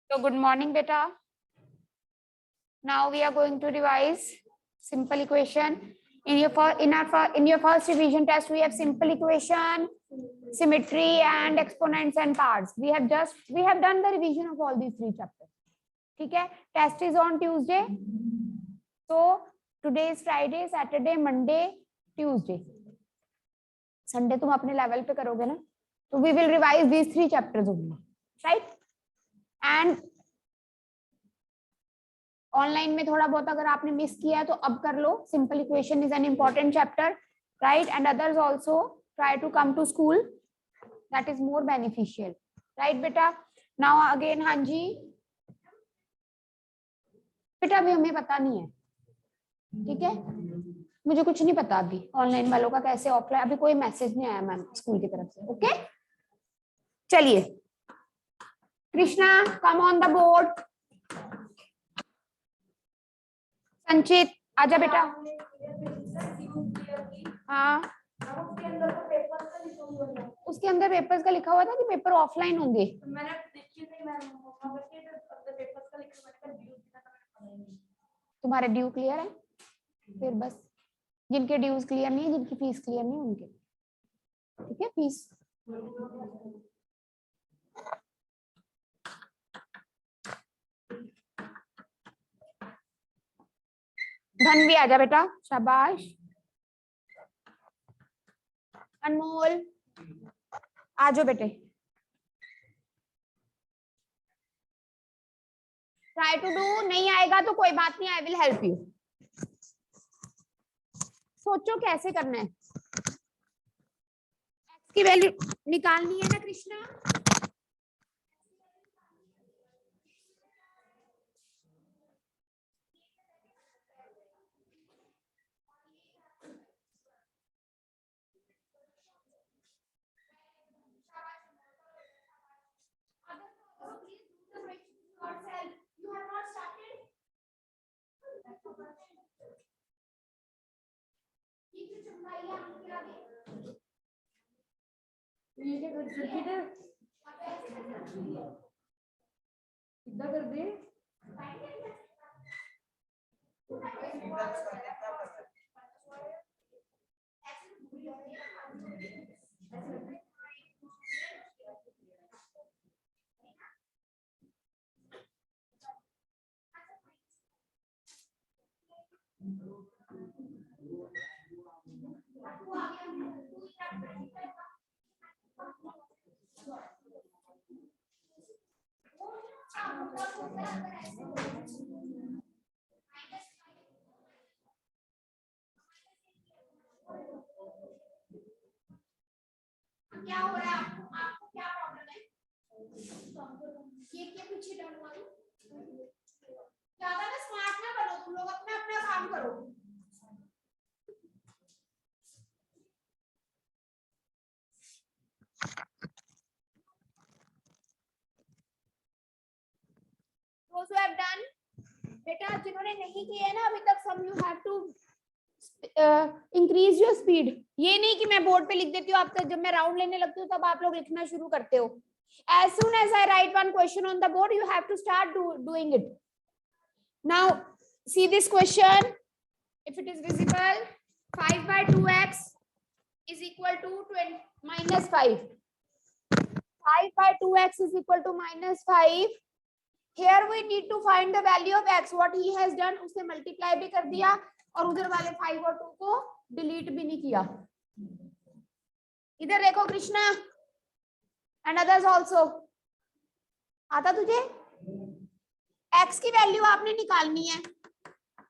So good morning, beta. Now we are going to revise simple equation. In your first revision test, we have simple equation, symmetry, and exponents and parts. We have done the revision of all these three chapters. Okay? Test is on Tuesday. So today is Friday, Saturday, Monday, Tuesday. Sunday तुम अपने level पे करोगे ना? So we will revise these three chapters only, right? And online में थोड़ा बहुत अगर आपने मिस किया है तो अब कर लो. Simple equation is an important chapter, right? And others also try to come to school, that is more beneficial, right बेटा? नाउ अगेन, हाँ जी बेटा, अभी हमें पता नहीं है, ठीक है? मुझे कुछ नहीं पता अभी ऑनलाइन वालों का कैसे ऑफलाइन, अभी कोई मैसेज नहीं आया मैम स्कूल की तरफ से. ओके, चलिए Krishna come on the board. संचित आजा बेटा. हाँ, उसके अंदर पेपर्स का लिखा हुआ था कि पेपर ऑफलाइन होंगे. तुम्हारे ड्यू क्लियर है? फिर बस जिनके ड्यूज क्लियर नहीं है, जिनकी फीस क्लियर नहीं उनके, ठीक है? फीस धन भी आजा बेटा, शाबाश. अनमोल आजो बेटे. Try to do. नहीं आएगा तो कोई बात नहीं, आई विल हेल्प यू. सोचो कैसे करना है. एक्स की वैल्यू निकालनी है ना कृष्णा? कर दे. क्या हो रहा है आपको क्या प्रॉब्लम है? ये पीछे डर मारो. ज्यादा ना स्मार्ट ना बनो तुम लोग, अपना अपना काम करो. Those who have done, बेटा जिन्होंने नहीं किया है ना अभी तक, some you have to increase your speed. ये नहीं कि मैं बोर्ड पे लिख देती हूँ, आप तक जब मैं राउंड लेने लगती हूँ तब आप लोग लिखना शुरू करते हो. As soon as I write one question on the board, you have to start doing it. Now see this question. If it is visible, 5 by 2x is equal to minus 5. 5 by 2x is equal to minus 5. Here we need to find the value of x. What he has done, उसने multiply भी कर दिया और उधर वाले 5 और 2 को delete भी नहीं किया. इधर देखो कृष्णा and others also. आता तुझे? x की वैल्यू आपने निकालनी है.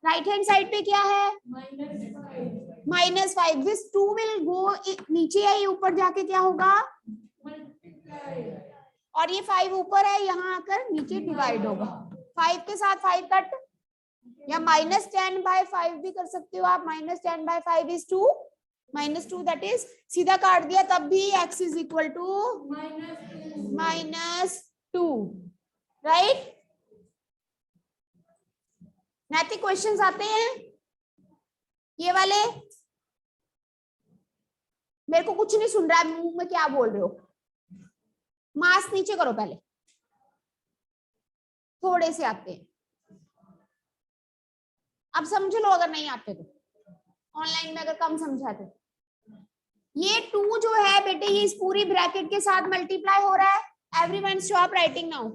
राइट हैंड साइड पे क्या है? -5. दिस 2 will go नीचे है, ये ऊपर जाके क्या होगा? और ये 5 ऊपर है, यहाँ आकर नीचे डिवाइड होगा. 5 के साथ 5 कट, या -10 by 5 भी कर सकते हो आप. -10 by 5 is 2, -2 that is, सीधा काट दिया तब भी x is equal to -2, right? नैतिक क्वेश्चंस आते हैं ये वाले. मेरे को कुछ नहीं सुन रहा है, मुंह में क्या बोल रहे हो? मास्क नीचे करो पहले. थोड़े से आते हैं, अब समझ लो अगर नहीं आते तो, ऑनलाइन में अगर कम समझाते। ये 2 जो है बेटे ये इस पूरी ब्रैकेट के साथ मल्टीप्लाई हो रहा है। Everyone stop writing now.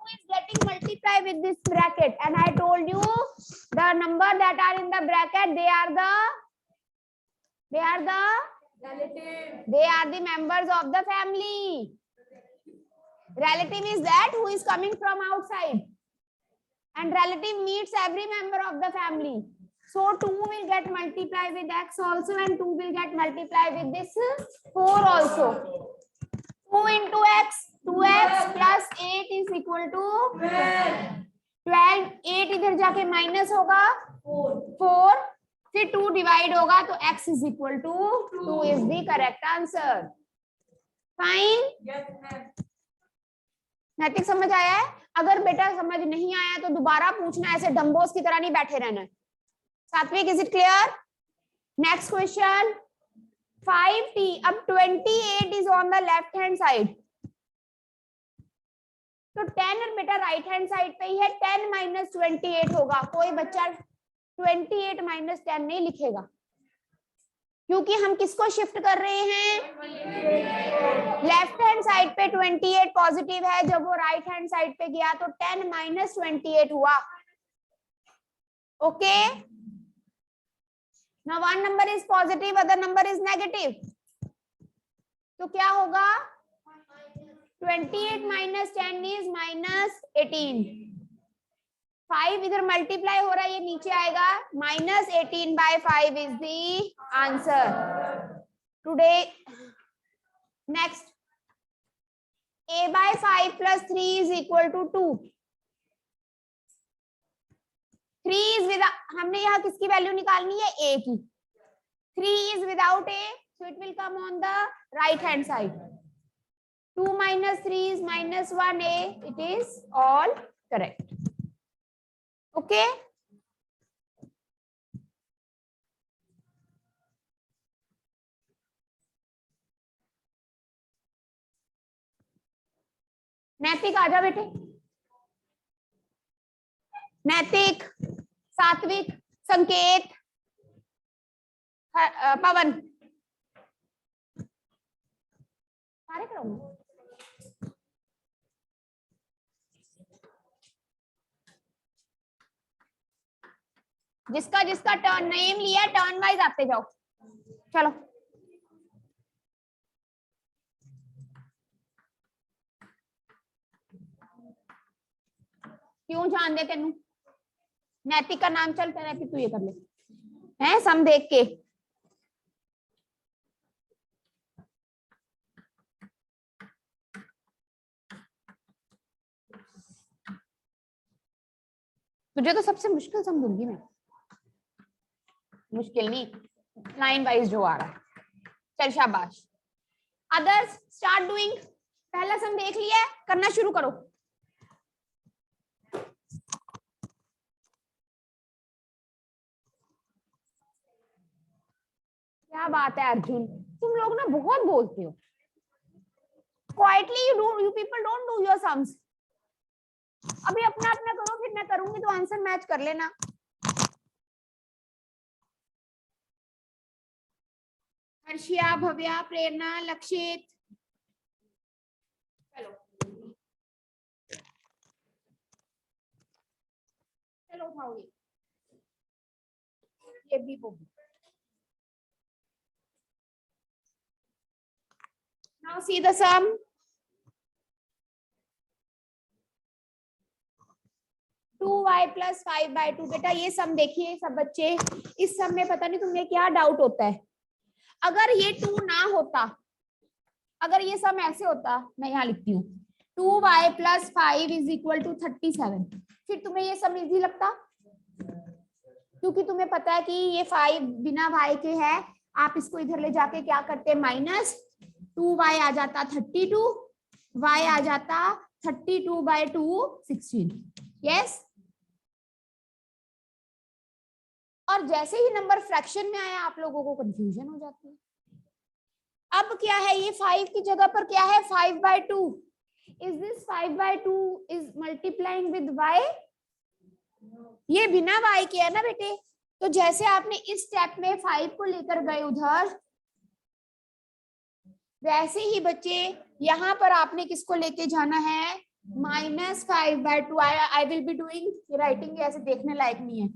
Is getting multiplied with this bracket, and I told you the number that are in the bracket, they are the members of the family. Relative is that who is coming from outside, and relative meets every member of the family. So 2 will get multiplied with x also, and 2 will get multiplied with this 4 also. 2 into x, 2x plus 8 is equal to 12. 8 इधर जाके minus होगा 4, फिर 2 divide होगा तो x is equal to 2 is the correct answer. Fine? नैतिक समझ आया है? अगर बेटा समझ नहीं आया तो दोबारा पूछना, ऐसे डम्बोस की तरह नहीं बैठे रहना है। सात्विक, is it clear? Next question 5t. अब 28 is on the left hand side, तो 10 बेटा राइट हैंड साइड पे ही है, 10 माइनस 28 होगा। कोई बच्चा 28 माइनस 10 नहीं लिखेगा, क्योंकि हम किसको शिफ्ट कर रहे हैं? लेफ्ट हैंड साइड पे 28 पॉजिटिव है, जब वो राइट हैंड साइड पे गया तो 10 माइनस 28 हुआ। Okay, now one number is positive, other number is negative, तो क्या होगा? 28 minus 10 is minus 18. 5 इधर मल्टीप्लाई हो रहा है, ये नीचे आएगा, minus 18 by 5 is the answer. Today next, a by 5 plus 3 is equal to 2. 3 is without, हमने यहाँ किसकी वैल्यू निकालनी है? a की। 3 is without a, so it will come on the right hand side. 2 minus 3 is minus 1a. It is all correct. Okay. नैतिक आजा बेटे, नैतिक, सात्विक, संकेत, पवन, सारे करूंगा। जिसका जिसका टर्न नेम लिया, टर्न वाइज आते जाओ। चलो क्यों जान दे तेनू? नैतिक का नाम चल, नैतिक तू ये कर ले, हैं सम देख के। तुझे तो सबसे मुश्किल सम दूंगी मैं, मुश्किल नहीं, लाइन वाइज जो आ रहा है। चल शाबाश। Others start doing. पहला सम देख लिया है, करना शुरू करो। क्या बात है अर्जुन, तुम लोग ना बहुत बोलते हो। Quietly you people don't do your sums. अभी अपना अपना करो, फिर मैं करूंगी तो आंसर मैच कर लेना। हर्षिया, भव्या, प्रेरणा, लक्षित, चलो चलो उठाओ ये भी बोल। Now see the sum. Two y plus 5/2। बेटा ये सम देखिए सब बच्चे, इस सम में पता नहीं तुम्हें क्या डाउट होता है। अगर ये 2 ना होता, अगर ये सम ऐसे होता, मैं यहाँ लिखती हूँ 2y plus 5 is equal to 37, फिर तुम्हें ये सम इजी लगता? क्योंकि तुम्हें पता है कि ये 5 बिना y के है, आप इसको इधर ले जाके क्या करते हैं, माइनस 2y आ जाता 32, y आ जाता 32/2 16। यस। और जैसे ही नंबर फ्रैक्शन में आया, आप लोगों को कंफ्यूजन हो जाती है। अब क्या है, ये 5 की जगह पर क्या है 5/2, Is this 5/2 is multiplying with y? ये बिना y के है ना बेटे। तो जैसे आपने इस स्टेप में 5 को लेकर गए उधर, वैसे ही बच्चे यहाँ पर आपने किसको लेके जाना है, -5/2। I will be doing writing, ऐसे देखने लायक नहीं है।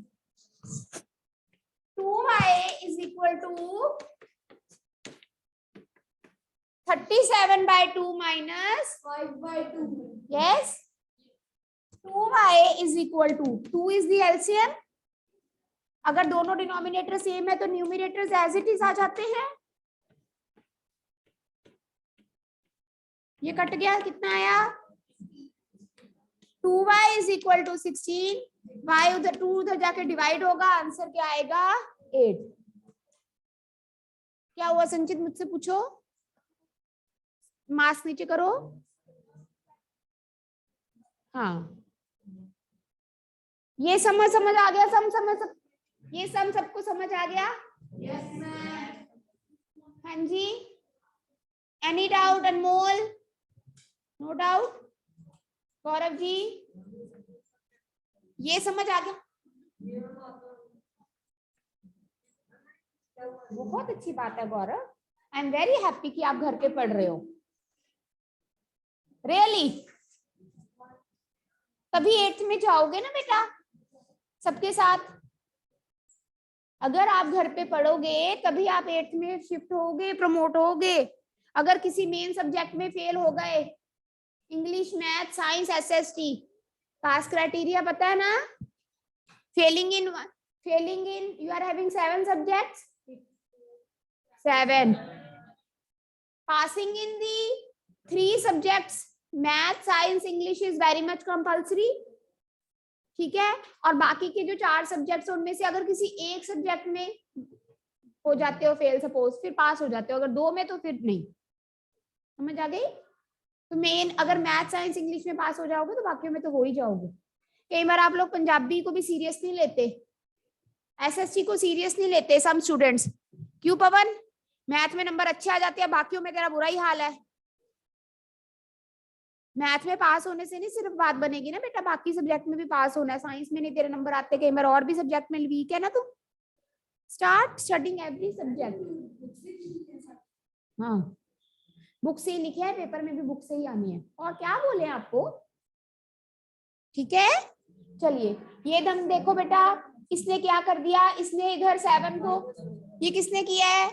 2y is equal to 37/2 minus 5/2। Yes, 2y is equal to 2 is the LCM. अगर दोनों डिनोमिनेटर सेम है तो न्यूमरेटर्स एज इट इज आ जाते हैं। ये कट गया, कितना आया, 2y is equal to 16, y उधर 2 उधर जाके डिवाइड होगा, आंसर क्या आएगा 8। क्या हुआ संचित, मुझसे पूछो, मास्क नीचे करो। हाँ, ये समझ आ गया, ये सबको समझ आ गया? Yes ma'am. हाँ जी, any doubt Anmol? No doubt. Gaurav जी, ये समझ आ गया? बहुत अच्छी बात है Gaurav, I am very happy कि आप घर पे पढ़ रहे हो। रियली तभी 8th में जाओगे ना बेटा सबके साथ। अगर आप घर पे पढ़ोगे तभी आप 8th में शिफ्ट होगे, प्रमोट होगे। अगर किसी मेन सब्जेक्ट में फेल हो गए, English, math, science, SST, pass criteria पता है ना? Failing in you are having 7 subjects, 7। Passing in the 3 subjects, math, science, English is very much compulsory, ठीक है। और बाकी के जो 4 सब्जेक्ट्स उनमें से अगर किसी एक सब्जेक्ट में हो जाते हो फेल सपोज, फिर पास हो जाते हो। अगर 2 में तो फिर नहीं। समझ आ गई? तो मेन अगर मैथ, साइंस, इंग्लिश में पास हो जाओगे तो बाकियों में तो हो ही जाओगे। कई बार आप लोग पंजाबी को भी सीरियस नहीं लेते, एसएसटी को सीरियस नहीं लेते सम स्टूडेंट्स। क्यों पवन? मैथ में नंबर अच्छे आ जाते हैं, बाकियों में तेरा बुरा ही हाल है। मैथ में पास होने से नहीं सिर्फ बात बनेगी ना बेटा, बाकी सब्जेक्ट में भी पास होना है। साइंस में नहीं तेरे नंबर आते, कई बार और भी सब्जेक्ट में वीक है ना तू। Start studying every subject. हाँ, बुक से ही लिखे है, पेपर में भी बुक से ही आनी है। और क्या बोले आपको, ठीक है। चलिए ये दम देखो बेटा, इसने क्या कर दिया, इसने इधर 7 को, ये किसने किया है,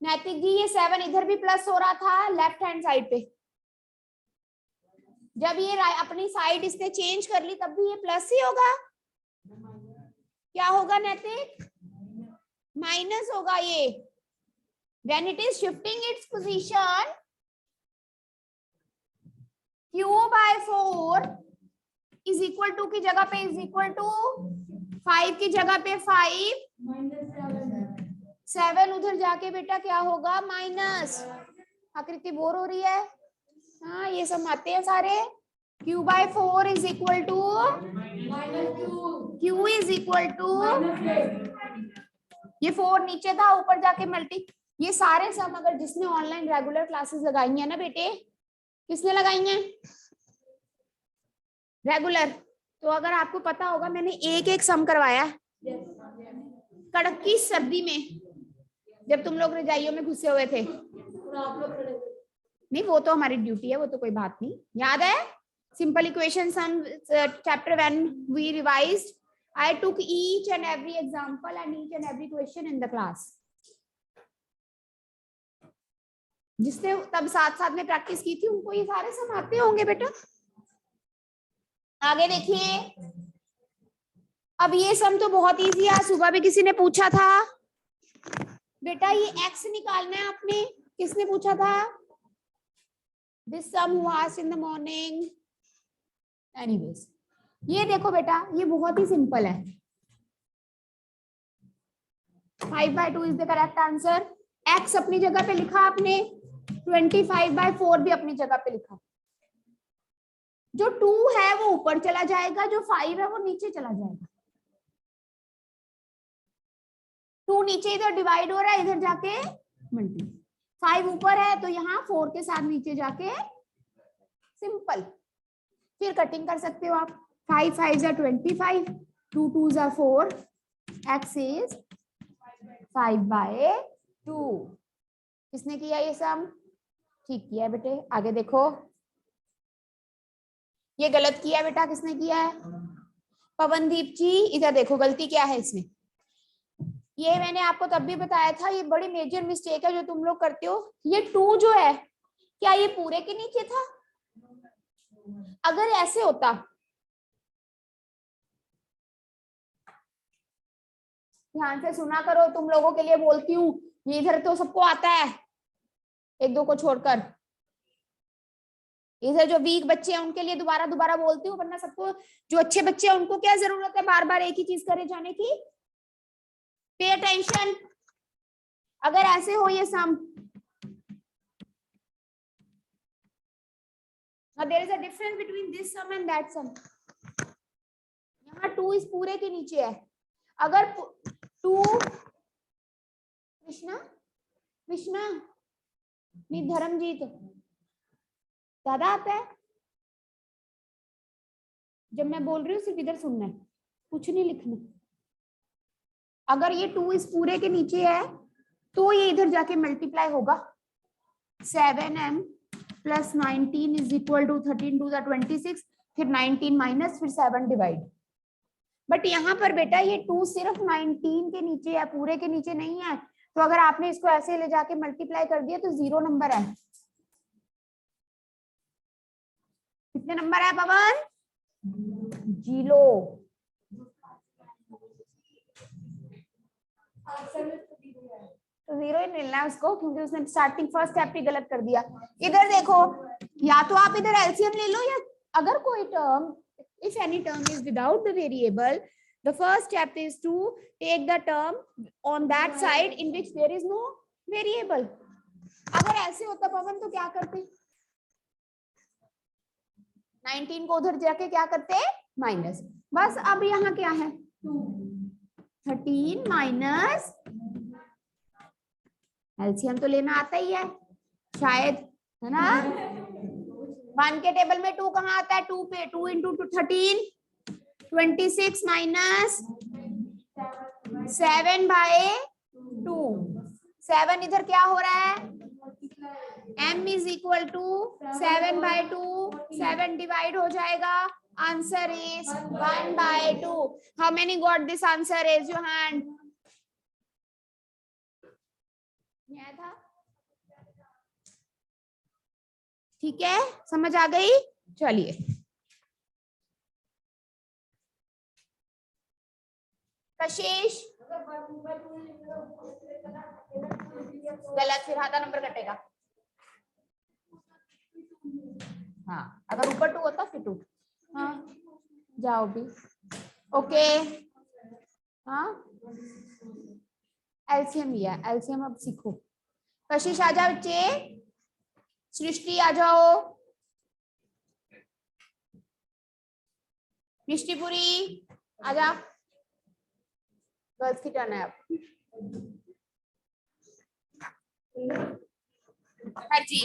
नैतिक जी। ये 7 इधर भी प्लस हो रहा था लेफ्ट हैंड साइड पे। जब ये अपनी साइड इसने चेंज कर ली तब भी ये प्लस ही होगा। क्या होगा नैतिक? माइनस होगा ये। When it is shifting its position, q/4 is equal to की जगह पे is equal to 5 की जगह पे 5 7 उधर जाके बेटा क्या होगा माइनस। आकृति बोर हो रही है? हाँ, ये सब आते हैं सारे। q/4 is equal to q is equal to, ये 4 नीचे था, ऊपर जाके मल्टी। ये सारे सम अगर जिसने ऑनलाइन रेगुलर क्लासेस लगाई है ना बेटे, किसने लगाई हैं रेगुलर, तो अगर आपको पता होगा मैंने एक एक सम करवाया कड़की सर्दी में, जब तुम लोग रजाइयों में घुसे हुए थे। नहीं, वो तो हमारी ड्यूटी है, वो तो कोई बात नहीं। याद है simple equation some chapter 1 we revised, I took each and every example and each and every question in the class. जिसने तब साथ में प्रैक्टिस की थी उनको ये सारे सम आते होंगे बेटा। आगे देखिए, अब ये सम तो बहुत इजी है, सुबह भी किसी ने पूछा था बेटा, ये x निकालना है आपने। किसने पूछा था? This sum was in the morning. Anyways, ये देखो बेटा, ये बहुत ही सिंपल है। 5/2 is the correct answer. x अपनी जगह पे लिखा आपने, 25/4 भी अपनी जगह पे लिखा। जो 2 है वो ऊपर चला जाएगा, जो 5 है वो नीचे चला जाएगा। 2 नीचे इधर डिवाइड हो रहा है, इधर जाके मल्टी। 5 ऊपर है तो यहाँ 4 के साथ नीचे जाके सिंपल। फिर कटिंग कर सकते हो आप, 5 5 25, 2 2 4, x इज 5/2। किसने किया ये सम? ठीक किया है बेटे। आगे देखो, ये गलत किया है बेटा। किसने किया है? पवनदीप जी। इधर देखो गलती क्या है इसमें। ये मैंने आपको तब भी बताया था, ये बड़ी मेजर मिस्टेक है जो तुम लोग करते हो। ये 2 जो है, क्या ये पूरे के नीचे था? अगर ऐसे होता, ध्यान से सुना करो, तुम लोगों के लिए बोलती हूँ, ये इधर तो सबको आता है, एक दो को छोड़कर। इधर जो वीक बच्चे हैं उनके लिए दोबारा दोबारा बोलती हूँ, वरना सबको, जो अच्छे बच्चे हैं उनको क्या जरूरत है बार बार एक ही चीज करे जाने की? Pay attention. अगर ऐसे हो ये sum, there is a difference between this sum and that sum. यहाँ 2 इस पूरे के नीचे है। अगर 2, कृष्णा कृष्णा नहीं, धर्मजीत ज्यादा आता है। जब मैं बोल रही हूँ सिर्फ इधर सुनना है, कुछ नहीं लिखना। अगर ये 2 इस पूरे के नीचे है तो ये इधर जाके मल्टीप्लाई होगा। 7m plus 19 is equal to 13 two 26, फिर 19 माइनस, फिर 7 डिवाइड। बट यहाँ पर बेटा ये 2 सिर्फ 19 के नीचे है, पूरे के नीचे नहीं है। तो अगर आपने इसको ऐसे ले जाके मल्टीप्लाई कर दिया तो 0 नंबर है। कितने नंबर है पवन? 0। तो 0 ही मिलना है उसको, क्योंकि उसने स्टार्टिंग फर्स्ट स्टेप ही गलत कर दिया। इधर देखो, या तो आप इधर एलसीएम ले लो, या अगर कोई term, if any term is without the variable, the first step is to take the term on that side in which there is no variable. अगर ऐसे होता पवन तो क्या करते? 19 को उधर जाके क्या करते? माइनस। बस अब यहाँ क्या है? 13 माइनस, एलसीएम तो लेना आता ही है शायद, है ना? 1 के टेबल में 2 कहाँ आता है? 2 पे 2 इंटू 13, 26 माइनस 7/2। 7 इधर क्या हो रहा है? m is equal to 7/2। 7 divide हो जाएगा, answer is 1/2। How many got this answer? Raise your hand. था ठीक है, समझ आ गई? चलिए, कशिश गलत, फिर आधा नंबर कटेगा। हाँ, अगर ऊपर 2 होता फिर 2। हाँ जाओ भी, ओके। हाँ एलसीएम लिया, एलसीएम अब सीखो। कशिश आ जाओ बच्चे, सृष्टि आ जाओ, निष्ठीपुरी आ जा। गर्ल्स की टर्न है अब। हर जी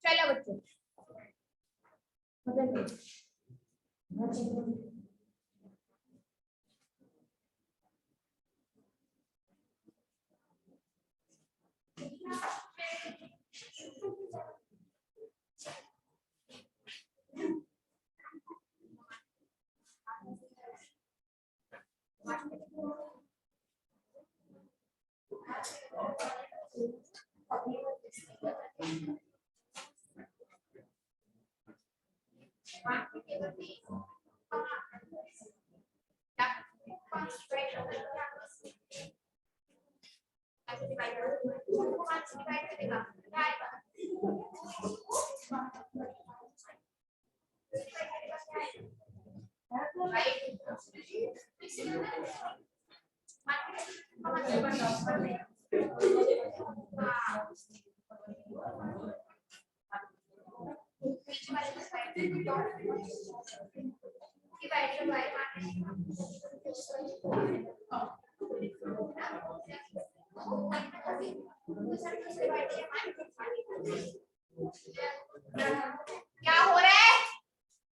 चलो बच्चों, डिवाइड करेगा क्या आएगा क्या हो रहा है?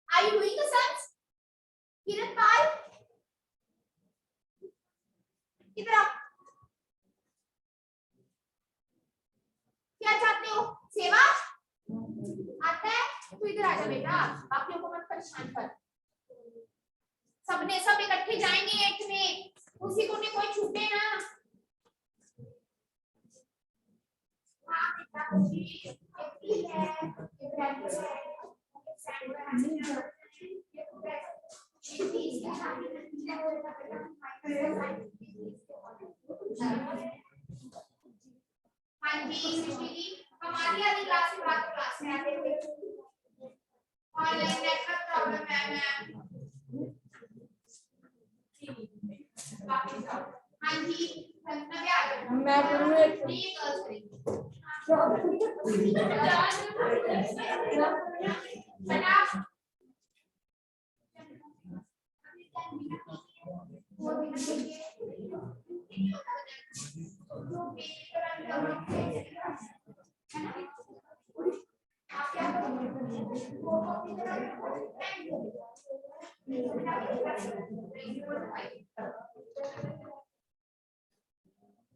Are you doing the sums? किरण पाल इधर आओ। क्या चाहते हो? सेवा आता है तो इधर आ जा बेटा, बाकियों को मत परेशान कर। सबने सब इकट्ठे जाएंगे एक में, उसी को नहीं कोई छूटे ना। हाँ बेटा हाँ जी जी हमारी आधी क्लास के बाद क्लास में आते थे, ऑनलाइन नेटवर्क प्रॉब्लम है मैम। हाँ जी संजना भी आ गई। मैं नहीं गर्ल्स करेंगे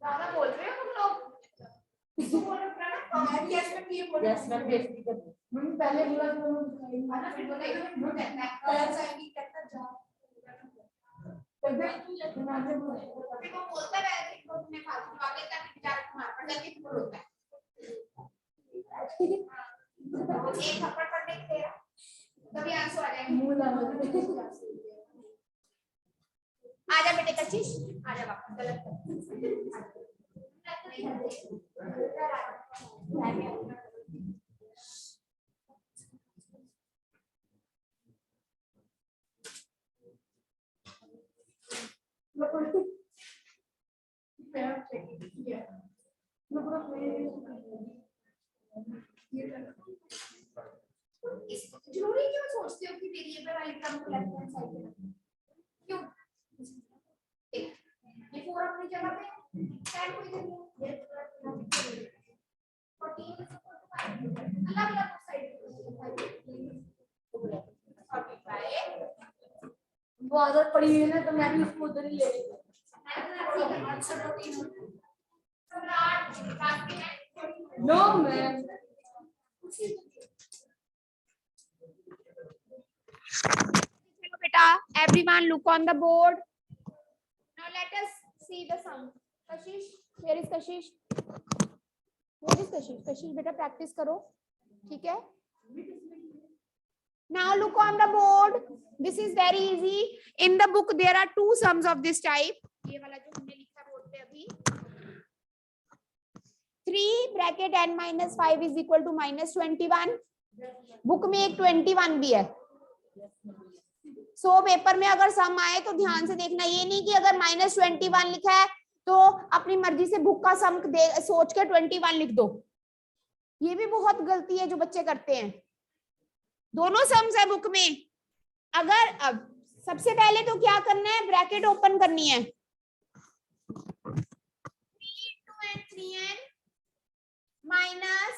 ज्यादा बोल रहे हो तुम लोग। यस मैम पहले बोला बोलता है तुम्हें फालतू बातें करने बेचारा तुम्हारे पर जाके बोलता है एक थप्पड़ पड़ने के तेरा तभी आंसू आ जाएंगे। आजा बेटे कशिश आजा वापस गलत जरूरी क्यों सोचते हो कि वेरिएबल वाली टर्म को लेफ्ट हैंड साइड पे क्यों? ये 4 अपनी जगह पे 10 को इधर अलग-अलग साइड वो आदत पड़ी है ना, तो मैं भी उसको उधर ही ले लेती हूँ। नो मैम चलो बेटा, everyone look on the board. Now let us see the sum. Kashish, where is Kashish? Where is Kashish? Kashish बेटा practice करो, ठीक है? Now look on the board. This is very easy. In the book there are 2 sums of this type. ये वाला जो हमने लिखा board पे अभी 3 bracket n minus 5 is equal to minus 21. Book में एक 21 भी है। सो पेपर में अगर सम आए तो ध्यान से देखना, ये नहीं कि अगर माइनस 21 लिखा है तो अपनी मर्जी से बुक का सम सोच के 21 लिख दो। ये भी बहुत गलती है जो बच्चे करते हैं। दोनों सम्स है बुक में। अगर अब सबसे पहले तो क्या करना है, ब्रैकेट ओपन करनी है 3 into n 3n minus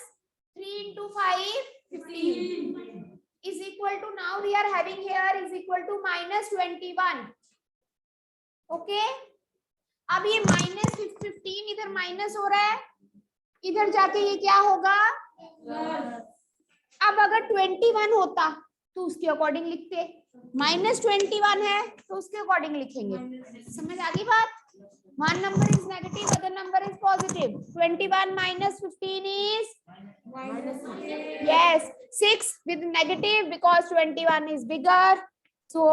3 into 5 15 is equal to, now we are having here is equal to minus 21. Okay अब ये माइनस 15 इधर माइनस हो रहा है, इधर जाके ये क्या होगा अब अगर 21 होता तो उसके अकॉर्डिंग लिखते, माइनस 21 है तो उसके अकॉर्डिंग लिखेंगे। समझ आ गई बात? One number is negative, other number is positive. 21 minus 15 is yes 6 with negative because 21 is bigger. So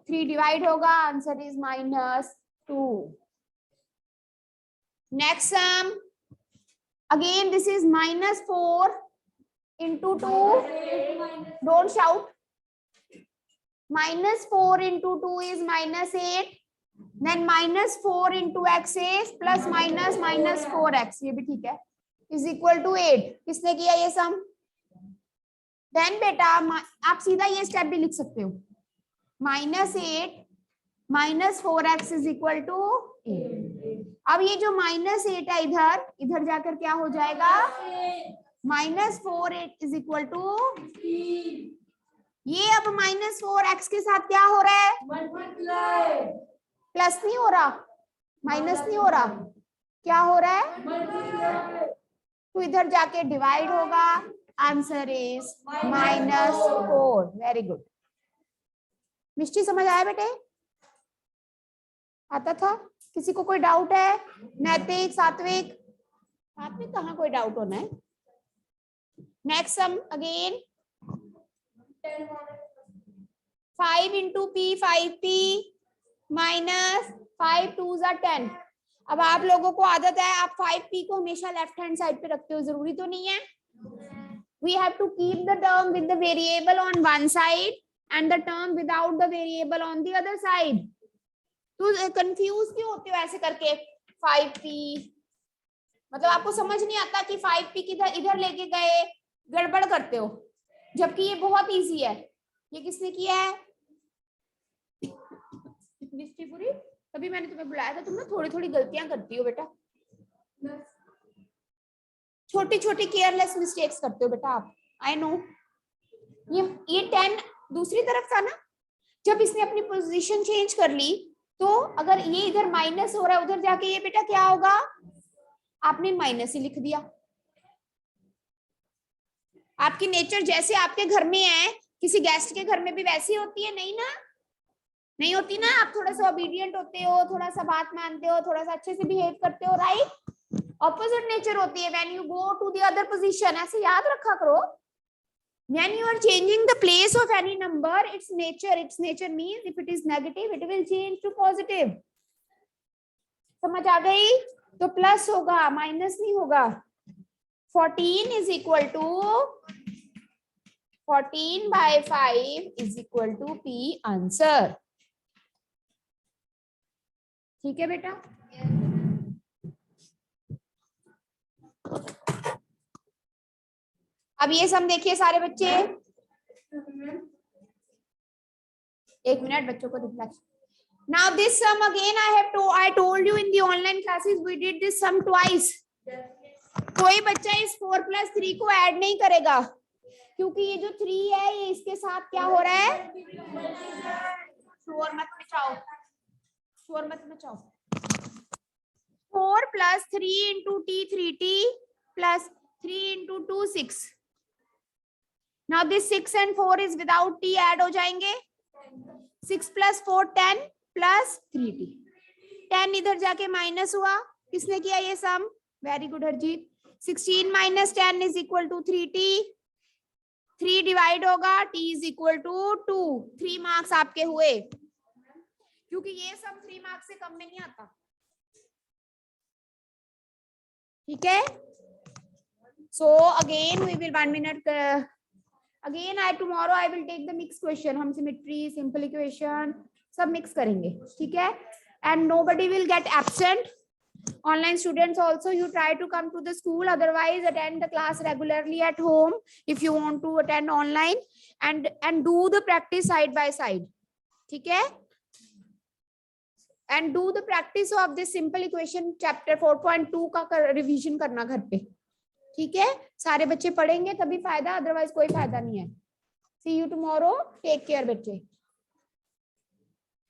3 divide होगा, answer is minus 2. Next sum Again, this is -4 into 2. Don't shout. -4 into 2 is -8. Then -4 into x is plus minus -4x. ये भी ठीक है. Is equal to 8. किसने किया ये सम? Then बेटा आप सीधा ये स्टेप भी लिख सकते हो. -8 -4x is equal to 8. अब ये जो -8 है इधर जाकर क्या हो जाएगा? -4 is equal to ये अब -4x के साथ क्या हो रहा है? प्लस नहीं हो रहा, माइनस नहीं हो रहा, क्या हो रहा है? तो इधर जाके डिवाइड होगा. Answer is -4. Very good. Mishti समझ आया बेटे? आता था? किसी को कोई डाउट है? नैतिक, सात्विक? सात्विक कहाँ कोई डाउट होना है? Next sum again. 5 into p 5p minus 5 2s are 10. अब आप लोगों को आदत है आप 5p को हमेशा लेफ्ट हैंड साइड पे रखते हो, जरूरी तो नहीं है. We have to keep the term with the variable on one side and the term without the variable on the other side. तो कंफ्यूज क्यों होते हो ऐसे करके? 5p मतलब आपको समझ नहीं आता कि 5p किधर इधर लेके गए, गड़बड़ करते हो, जबकि ये बहुत इजी है. ये किसने किया है? निष्ठीपुरी. तभी मैंने तुम्हें बुलाया था. तुम ना थोड़ी थोड़ी गलतियां करती हो बेटा, छोटी छोटी केयरलेस मिस्टेक्स करते हो बेटा आप. I know. ये 10 दूसरी तरफ था ना, जब इसने अपनी पोजीशन चेंज कर ली तो अगर ये इधर माइनस हो रहा है उधर जाके ये बेटा क्या होगा? आपने माइनस ही लिख दिया. आपकी नेचर जैसे आपके घर में है किसी गेस्ट के घर में भी वैसी होती है? नहीं ना, नहीं होती ना. आप थोड़ा सा ओबीडियंट होते हो, थोड़ा सा बात मानते हो, थोड़ा सा अच्छे से बिहेव करते हो, राइट? ऑपोजिट नेचर होती है when you go to the other position. ऐसे याद रखा करो. When you are changing the place of any number, its nature means if it is negative, it will change to positive. समझ आ गई? तो plus होगा, माइनस नहीं होगा. 14 is equal to 14 by 5 is equal to P. Answer. ठीक है बेटा? अब ये सम देखिए सारे बच्चे. एक मिनट बच्चों को दिखला. Now this sum again I told you in the online classes we did this sum twice. कोई बच्चा इस 4 + 3 को ऐड नहीं करेगा क्योंकि ये जो 3 है ये इसके साथ क्या हो रहा है? शोर मत मचाओ, शोर मत मचाओ. 4 + 3 into t 3t plus 3 into 2 6. Now this 6 and 4 is without t, add हो जाएंगे. 6 + 4 10 plus 3t. 10 इधर जाके माइनस हुआ. किसने किया ये sum? Very good Harjeet. 16 - 10 is equal to 3t. 3 divide होगा, t is equal to 2. 3 marks आपके हुए क्योंकि ये सम 3 मार्क्स से कम में नहीं आता. ठीक है? So again we will 1 minute. Again tomorrow I will take the mixed question. हम symmetry, simple equation सब mix करेंगे. ठीक है? And nobody will get absent. Online students also, you try to come to the school, otherwise attend the class regularly at home if you want to attend online, and do the practice side by side. ठीक है? And do the practice of this simple equation chapter 4.2 का revision करना घर पे. ठीक है? सारे बच्चे पढ़ेंगे तभी फायदा, अदरवाइज कोई फायदा नहीं है. See you tomorrow. Take care बच्चे.